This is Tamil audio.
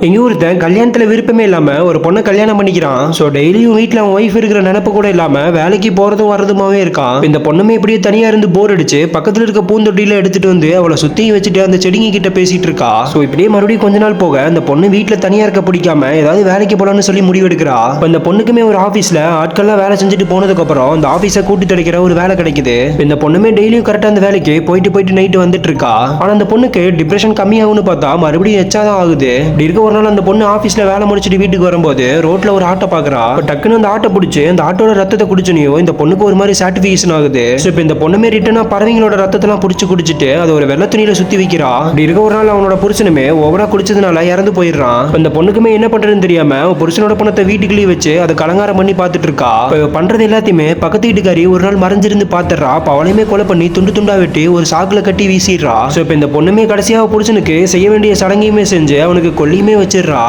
எங்க ஒருத்தன் கல்யாணத்துல விருப்பமே இல்லாம ஒரு பொண்ணை கல்யாணம் பண்ணிக்கிறான். ஸோ டெய்லியும் வீட்டில் அவன் ஒய்ஃப் இருக்கிற நினப்பு கூட இல்லாம வேலைக்கு போறதும் வர்றதுமாவே இருக்கான். இந்த பொண்ணுமே இப்படியே தனியா இருந்து போர் அடிச்சு பக்கத்துல இருக்க பூந்தொட்டியில எடுத்துட்டு வந்து அவளை சுத்தி வச்சுட்டு அந்த செடிங்க கிட்ட பேசிட்டு இருக்கா. ஸோ இப்படியே மறுபடியும் கொஞ்ச நாள் போக அந்த பொண்ணு வீட்டுல தனியா இருக்க பிடிக்காம ஏதாவது வேலைக்கு போலான்னு சொல்லி முடிவெடுக்கிறா. இப்போ இந்த பொண்ணுக்குமே ஒரு ஆஃபீஸ்ல ஆட்கள்லாம் வேலை செஞ்சுட்டு போனதுக்கு அப்புறம் அந்த ஆஃபீஸை கூட்டி துடைக்கிற ஒரு வேலை கிடைக்குது. இந்த பொண்ணுமே டெய்லியும் கரெக்டா அந்த வேலைக்கு போயிட்டு போயிட்டு நைட்டு வந்துட்டு இருக்கா. ஆனா அந்த பொண்ணுக்கு டிப்ரெஷன் கம்மியாகும்னு பார்த்தா மறுபடியும் எச்சாதான் ஆகுது. இப்படி இருக்க ஒரு நாள் அந்த பொண்ணு ஆஃபீஸ்ல வேலை முடிச்சுட்டு வீட்டுக்கு வரும்போது ரோட்ல ஒரு ஆட்டோ பாக்குறா. டக்குன்னு அந்த ஆட்டோ பிடிச்சு அந்த ஆட்டோட ரத்தத்தை குடிச்சுனியோ இந்த பொண்ணுக்கு ஒரு மாதிரி சாட்டிபிகேஷன் ஆகுது. இப்போ இந்த பொண்ணுமே ரிட்டனா பறவைங்களோட ரத்தத்தெல்லாம் பிடிச்சு குடிச்சிட்டு அதை ஒரு வெள்ளை துணியில சுத்தி வைக்கிறா. இப்படி இருக்க ஒரு நாள் அவனோட புருஷனுமே ஓவரா குடிச்சதுனால இறந்து போயிடுறான். இந்த பொண்ணுக்குமே என்ன பண்றதுன்னு தெரியாம புருஷனோட பணத்தை வீட்டுக்குள்ளேயே வச்சு அதை கலங்காரம் பண்ணி பார்த்துட்டு இருக்கா. பண்றது எல்லாத்தையுமே பக்கத்து வீட்டுக்காரி ஒரு நாள் மறைஞ்சிருந்து பாத்துறா. அவளையுமே கொலை பண்ணி துண்டு துண்டா வெட்டி ஒரு சாக்குல கட்டி வீசிடுறா. ஸோ இப்போ இந்த பொண்ணுமே கடைசியாக புருஷனுக்கு செய்ய வேண்டிய சடங்கையுமே செஞ்சு அவனுக்கு கொல்லியுமே வச்சிடுறா.